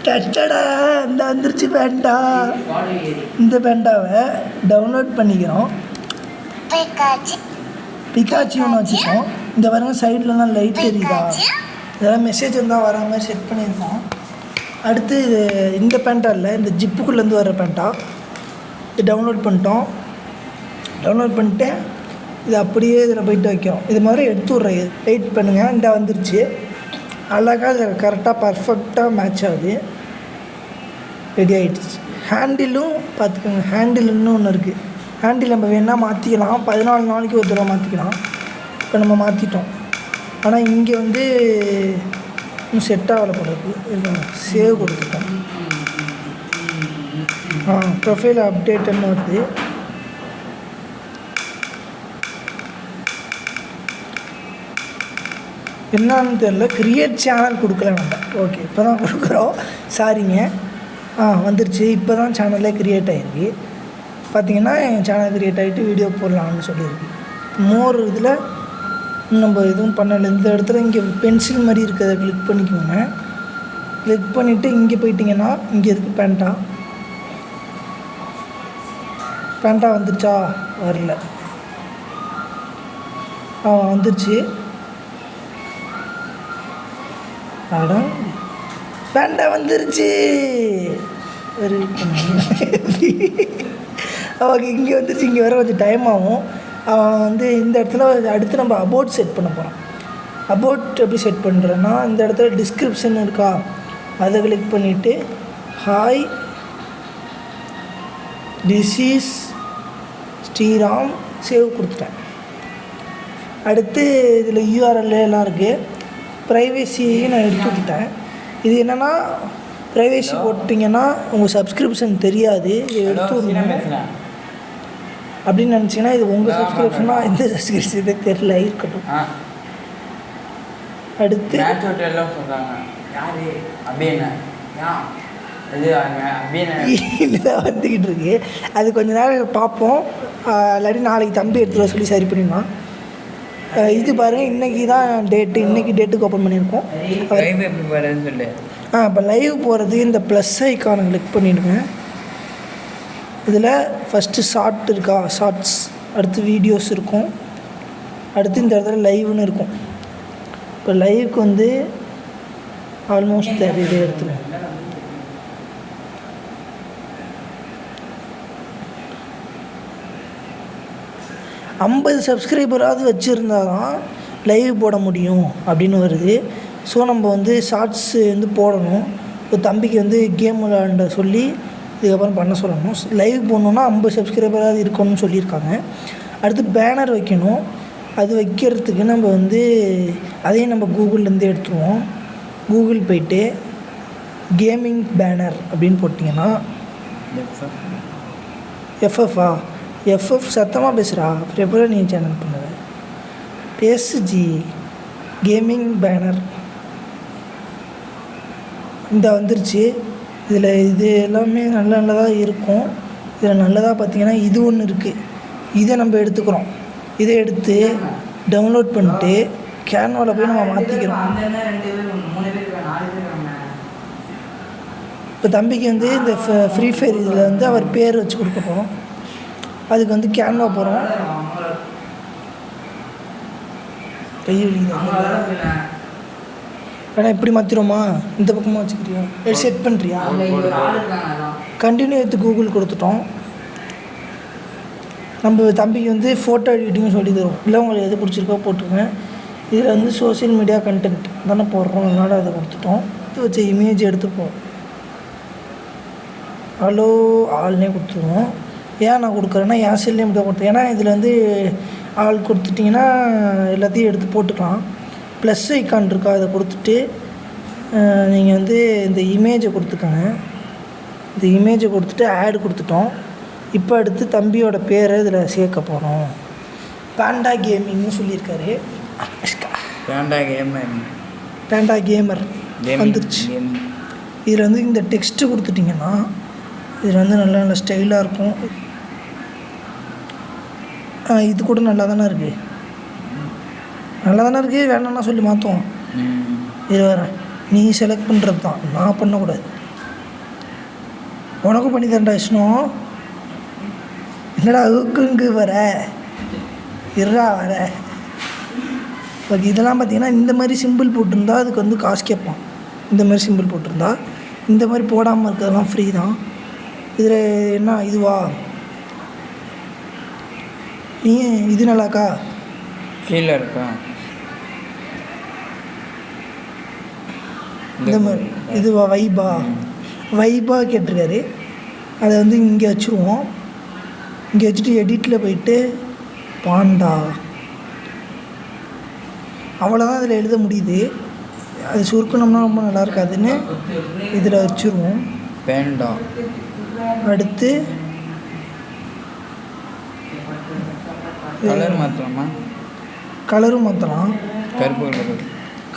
டச்சடா இந்த வந்துருச்சு பேண்டா. இந்த பேண்டாவை டவுன்லோட் பண்ணிக்கிறோம். பிகாச்சி ஒன்று வச்சுருக்கோம். இந்த பாருங்க சைட்லலாம் லைட் எரியுதா, இதெல்லாம் மெசேஜ் வந்தால் வர மாதிரி செட் பண்ணியிருக்கோம். அடுத்து இது இந்த பேண்டா இல்லை, இந்த ஜிப்புக்குள்ளேருந்து வர பேண்டா. இது டவுன்லோட் பண்ணிட்டோம். டவுன்லோட் பண்ணிட்டு இது அப்படியே இதில் போய்ட்டு வைக்கிறோம். இது மாதிரி எடுத்து விட்றேன். வெயிட் பண்ணுங்கள். இந்த வந்துருச்சு அழகாக. இதில் கரெக்டாக பர்ஃபெக்டாக மேட்ச் ஆகுது. ரெடி ஆகிடுச்சு. ஹேண்டிலும் பார்த்துக்கோங்க. ஹேண்டில் இன்னும் ஒன்று இருக்குது. ஹேண்டில் நம்ம வேணால் மாற்றிக்கலாம். 14 நாளைக்கு ஒரு தடவை மாற்றிக்கலாம். இப்போ நம்ம மாற்றிட்டோம். ஆனால் இங்கே வந்து இன்னும் செட் ஆகலை போடுறது. சேவ் கொடுத்துட்டோம். ப்ரொஃபைல் அப்டேட்டுன்னு வருது. என்னன்னு தெரில. க்ரியேட் சேனல் கொடுக்கல வேண்டாம். ஓகே, இப்போ தான் கொடுக்குறோம். சாரிங்க. வந்துருச்சு. இப்போ தான் சேனலே க்ரியேட் ஆகிருக்கு. பார்த்திங்கன்னா என் சேனல் க்ரியேட் ஆகிட்டு வீடியோ போடலான்னு சொல்லியிருக்கு. மோர் இதில் நம்ம எதுவும் பண்ணலை. இந்த இடத்துல இங்கே பென்சில் மாதிரி இருக்கிறத கிளிக் பண்ணிக்கோங்க. கிளிக் பண்ணிவிட்டு இங்கே போயிட்டிங்கன்னா இங்கே இருக்குது பேண்டா. பேண்டா வந்துருச்சா? வரல. வந்துருச்சு. அடம் பேண்டா வந்துருச்சு. ஓகே, இங்கே வந்துருச்சு. இங்கே வர கொஞ்சம் டைம் ஆகும். அவன் வந்து இந்த இடத்துல அடுத்து நம்ம அபோட் செட் பண்ண போகிறோம். அபோட் எப்படி செட் பண்ணுறேன்னா, இந்த இடத்துல டிஸ்கிரிப்ஷன் இருக்கா, அதை கிளிக் பண்ணிவிட்டு hi this is Sriram save கொடுத்துட்டேன். அடுத்து இதில் யூஆர்எல் எல்லாம் இருக்குது. ப்ரைவேசியை நான் எடுத்து விட்டுட்டேன். இது என்னென்னா, ப்ரைவேசி போட்டிங்கன்னா உங்கள் சப்ஸ்கிரிப்ஷன் தெரியாது. இது எடுத்து விடணும் அப்படின்னு நினச்சிங்கன்னா இது உங்கள் சப்ஸ்கிரிப்ஷனா எந்த சப்ஸ்கிரிப்ஷன் தெரில, இருக்கட்டும். அடுத்து இதுதான் வந்துக்கிட்டு இருக்கு. அது கொஞ்ச நேரம் பார்ப்போம். இல்லாட்டி நாளைக்கு தம்பி எடுத்துகிட்டு சொல்லி சரி பண்ணிடலாம். இது பாருங்கள், இன்றைக்கி தான் டேட்டு. இன்றைக்கி டேட்டுக்கு ஓப்பன் பண்ணியிருக்கோம். சொல்லு. இப்போ லைவ் போகிறது இந்த ப்ளஸ் ஐக்கானை கிளிக் பண்ணிவிடுங்க. இதில் ஃபஸ்ட்டு ஷார்ட் இருக்கா, ஷார்ட்ஸ். அடுத்து வீடியோஸ் இருக்கும். அடுத்து இந்த இடத்துல லைவ்னு இருக்கும். இப்போ லைவுக்கு வந்து ஆல்மோஸ்ட் இது எடுத்துருவோம். ஐம்பது சப்ஸ்கிரைபராவது வச்சுருந்தா தான் லைவ் போட முடியும் அப்படின்னு வருது. ஸோ நம்ம வந்து ஷார்ட்ஸு வந்து போடணும். இப்போ தம்பிக்கு வந்து கேம் விளையாண்ட சொல்லி இதுக்கப்புறம் பண்ண சொல்லணும். லைவ் போடணுன்னா 50 சப்ஸ்கிரைபராவது இருக்கணும்னு சொல்லியிருக்காங்க. அடுத்து பேனர் வைக்கணும். அது வைக்கிறதுக்கு நம்ம வந்து அதையும் நம்ம கூகுள்லேருந்து எடுத்துருவோம். கூகுள் போய்ட்டு கேமிங் பேனர் அப்படின்னு போட்டிங்கன்னா எஃப்எஃப் சத்தமாக பேசுகிறா. அப்புறம் நீ சேனல் பண்ணுற பேசுஜி. கேமிங் பேனர் இந்த வந்துருச்சு. இதில் இது எல்லாமே நல்லதாக இருக்கும். இதில் நல்லதாக பார்த்திங்கன்னா இது ஒன்று இருக்குது. இதை நம்ம எடுத்துக்கிறோம். இதை எடுத்து டவுன்லோட் பண்ணிட்டு கேன்வாவில் போய் நம்ம மாற்றிக்கிறோம். இப்போ தம்பிக்கு வந்து இந்த ஃப்ரீ ஃபயர் இதில் வந்து அவர் பேர் வச்சு கொடுக்க போகிறோம். அதுக்கு வந்து கேன்வா போகிறோம். வேணா இப்படி மாற்றிடுமா? இந்த பக்கமாக வச்சுக்கிறியா? செட் பண்ணுறியா? கண்டினியூ வித் கூகுள் கொடுத்துட்டோம். நம்ம தம்பிக்கு வந்து ஃபோட்டோ எடிட்டிங்கும் சொல்லி தரும். இல்லை உங்களுக்கு எது பிடிச்சிருக்கோ போட்டுருங்க. இதில் வந்து சோஷியல் மீடியா கண்டென்ட் தானே போடுறோம், அதனால் அதை கொடுத்துட்டோம். இது வச்ச இமேஜ் எடுத்துப்போம். ஹலோ ஆள்னே கொடுத்துருவோம். ஏன் நான் கொடுக்குறேன்னா என் செல்லையும் இப்படி கொடுத்தேன். ஏன்னா இதில் வந்து ஆள் கொடுத்துட்டிங்கன்னா எல்லாத்தையும் எடுத்து போட்டுக்கலாம். ப்ளஸ் ஐக்கான் இருக்கா, அதை கொடுத்துட்டு நீங்கள் வந்து இந்த இமேஜை கொடுத்துக்கோங்க. இந்த இமேஜை கொடுத்துட்டு ஆட் கொடுத்துட்டோம். இப்போ அடுத்து தம்பியோட பேரை இதில் சேர்க்க போகிறோம். பேண்டா கேமிங்னு சொல்லியிருக்காரு. பேண்டா கேமர் வந்துருச்சு. இதில் வந்து இந்த டெக்ஸ்ட்டு கொடுத்துட்டிங்கன்னா இதில் வந்து நல்ல நல்ல ஸ்டைலாக இருக்கும். இது கூட நல்லா தானே இருக்குது. வேணான்னா சொல்லி மாற்றுவோம். இது வேறு நீ செலக்ட் பண்ணுறது தான், நான் பண்ணக்கூடாது. உனக்கும் பண்ணி தரேன்டா விஷ்ணு. என்னடா ஊக்குங்கு வர இருடா வர. ஓகே, இதெல்லாம் பார்த்தீங்கன்னா இந்த மாதிரி சிம்பிள் போட்டிருந்தா அதுக்கு வந்து காசு கேட்பான். இந்த மாதிரி சிம்பிள் போட்டிருந்தா. இந்த மாதிரி போடாமல் இருக்கிறதெல்லாம் ஃப்ரீ தான். இதில் என்ன இதுவா நீ இது நல்லாக்கா கீழே இருக்கா இந்த மாதிரி இதுவா வைபா கேட்டிருக்காரு. அதை வந்து இங்கே வச்சுருவோம். இங்கே வச்சுட்டு எடிட்டில் போயிட்டு பாண்டா அவ்வளோதான் இதில் எழுத முடியுது. அது சுருக்கணும்னா ரொம்ப நல்லா இருக்காதுன்னு இதில் வச்சுருவோம். பேண்டா. அடுத்து கலர் மாற்றலாமா? கலரும் மாற்றலாம்.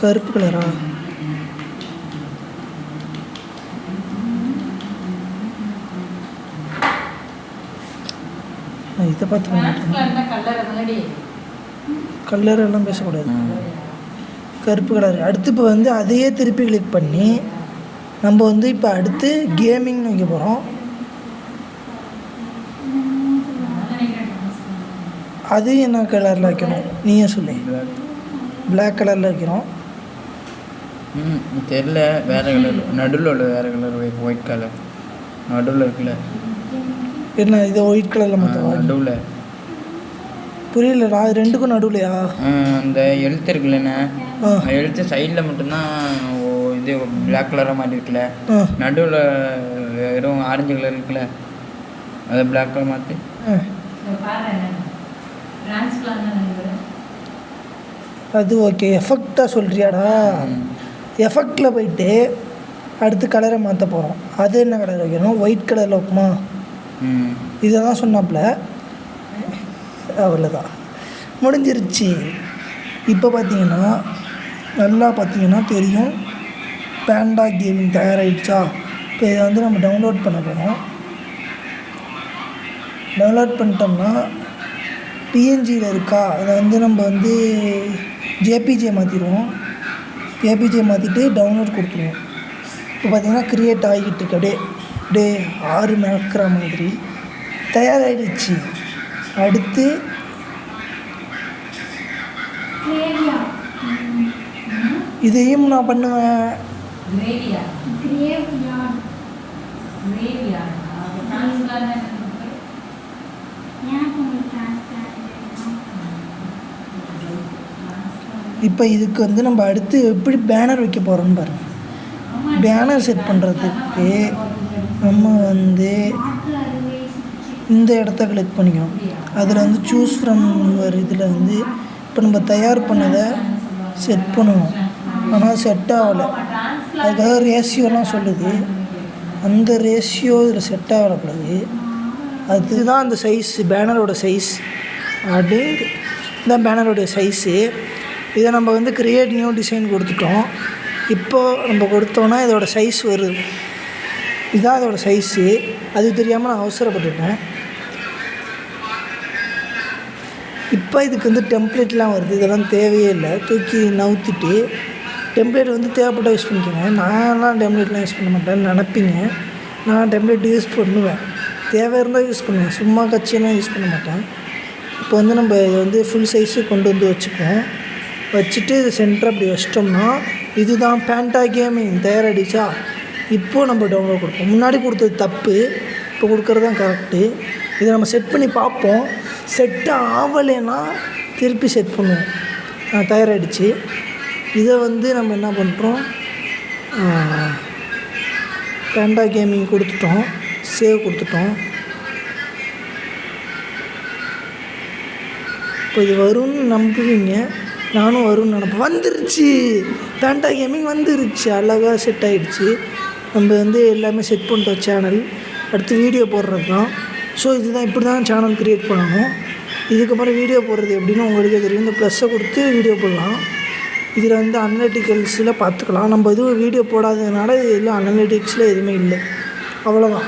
கருப்பு கலரா? இதை பார்த்து கலர் எல்லாம் பேசக்கூடாது. கருப்பு கலர். அடுத்து இப்போ வந்து அதையே திருப்பி கிளிக் பண்ணி நம்ம வந்து இப்போ அடுத்து கேமிங்னு வைக்க போகிறோம். அது என்ன கலரில் வைக்கணும் நீயே சொல்லு. பிளாக் கலரில் வைக்கிறோம். தெரில, வேறு கலர் நடுவில் உள்ள வேறு கலர். ஒயிட் கலர் நடுவில் இருக்குல்ல. என்ன இது ஒயிட் கலரில் மட்டும் நடுவில்? புரியலடா, அது ரெண்டுக்கும் நடுவுலையா? அந்த எழுத்து இருக்குல்லண்ணே, எழுத்து சைடில் மட்டும்தான் இது பிளாக் கலராக மாட்டி இருக்குல்ல. நடுவில் வெறும் ஆரஞ்சு கலர் இருக்குல்ல, அதை பிளாக் கலர் மாற்றி. அது ஓகே. எஃபெக்டாக சொல்கிறியாடா? எஃபெக்டில் போயிட்டு அடுத்து கலரை மாற்ற போகிறோம். அது என்ன கலர் வைக்கணும்? ஒயிட் கலரில் வைக்குமா? இதை தான் சொன்னாப்புல. அவ்வளோதான், முடிஞ்சிருச்சு. இப்போ பார்த்தீங்கன்னா நல்லா பார்த்தீங்கன்னா தெரியும் பேண்டா கேமிங் தயாராகிடுச்சா. இப்போ இதை வந்து நம்ம டவுன்லோட் பண்ண போகிறோம். டவுன்லோட் பண்ணிட்டோம்னா பிஎன்ஜியில் இருக்கா, அதை வந்து நம்ம வந்து ஜேபிஜே மாற்றிடுவோம். ஜேபிஜே மாற்றிட்டு டவுன்லோட் கொடுத்துருவோம். இப்போ பார்த்திங்கன்னா க்ரியேட் ஆகிக்கிட்டு இருக்கு. அப்படியே 6 மேக்கிற மாதிரி தயாராகிடுச்சு. அடுத்து இதையும் நான் பண்ணுவேன். இப்போ இதுக்கு வந்து நம்ம அடுத்து எப்படி பேனர் வைக்க போகிறோம்னு பாருங்கள். பேனர் செட் பண்ணுறதுக்கு நம்ம வந்து இந்த இடத்த கிளிக் பண்ணிக்கணும். அதில் வந்து சூஸ் ஃப்ரம் யுவர் இதில் வந்து இப்போ நம்ம தயார் பண்ணதை செட் பண்ணுவோம். ஆனால் செட் ஆகலை. அதுக்காக ரேஷியோலாம் சொல்லுது. அந்த ரேஷியோ இதில் செட் ஆகக்கூடாது. அதுதான் அந்த சைஸ், பேனரோட சைஸ். அப்படிங்க இந்த பேனரோடைய சைஸு. இதை நம்ம வந்து க்ரியேட் நியூ டிசைன் கொடுத்துட்டோம். இப்போது நம்ம கொடுத்தோன்னா இதோட சைஸ் வருது. இதுதான் இதோட சைஸு. அது தெரியாமல் நான் அவசரப்பட்டுட்டேன். இப்போ இதுக்கு வந்து டெம்ப்ளேட்லாம் வருது. இதெல்லாம் தேவையே இல்லை. தூக்கி நவுத்திட்டு டெம்ப்ளேட் வந்து தேவைப்பட்டால் யூஸ் பண்ணிக்கோங்க. நான்லாம் டெம்ப்ளேட்லாம் யூஸ் பண்ண மாட்டேன் நினப்பிங்க. நான் டெம்ப்ளேட் யூஸ் பண்ணுவேன், தேவை இருந்தால் யூஸ் பண்ணுவேன். சும்மா கட்சியெல்லாம் யூஸ் பண்ண மாட்டேன். இப்போ வந்து நம்ம இதை வந்து ஃபுல் சைஸு கொண்டு வந்து வச்சுப்போம். வச்சுட்டு இது சென்டர் அப்படி வச்சிட்டோம்னா இதுதான் பேண்டா கேமிங் தயாராகிடுச்சா. இப்போது நம்ம டவுன்லோட் கொடுப்போம். முன்னாடி கொடுத்தது தப்பு, இப்போ கொடுக்குறது தான் கரெக்டு. இதை நம்ம செட் பண்ணி பார்ப்போம். செட் ஆகலைன்னா திருப்பி செட் பண்ணுவோம். தயாராகிடுச்சு. இதை வந்து நம்ம என்ன பண்ணுறோம், பேண்டா கேமிங் கொடுத்துட்டோம், சேவ் கொடுத்துட்டோம். இப்போ இது வரும்னு நம்புவீங்க, நானும் வரும்னு நினப்பேன். வந்துருச்சு, பேண்டா கேமிங் வந்துருச்சு. அழகாக செட் ஆகிடுச்சு. நம்ம வந்து எல்லாமே செட் பண்ணிட்டோம். சேனல் அடுத்து வீடியோ போடுறது தான். ஸோ இதுதான், இப்படி தான் சேனல் க்ரியேட் பண்ணணும். இதுக்கப்புறம் வீடியோ போடுறது எப்படின்னு உங்களுக்கே தெரியும். இந்த ப்ளஸ்ஸை கொடுத்து வீடியோ போடலாம். இதில் வந்து அனலிட்டிக்கல்ஸில் பார்த்துக்கலாம். நம்ம எதுவும் வீடியோ போடாததுனால இதில் அனலிட்டிக்ஸில் எதுவுமே இல்லை. அவ்வளோதான்.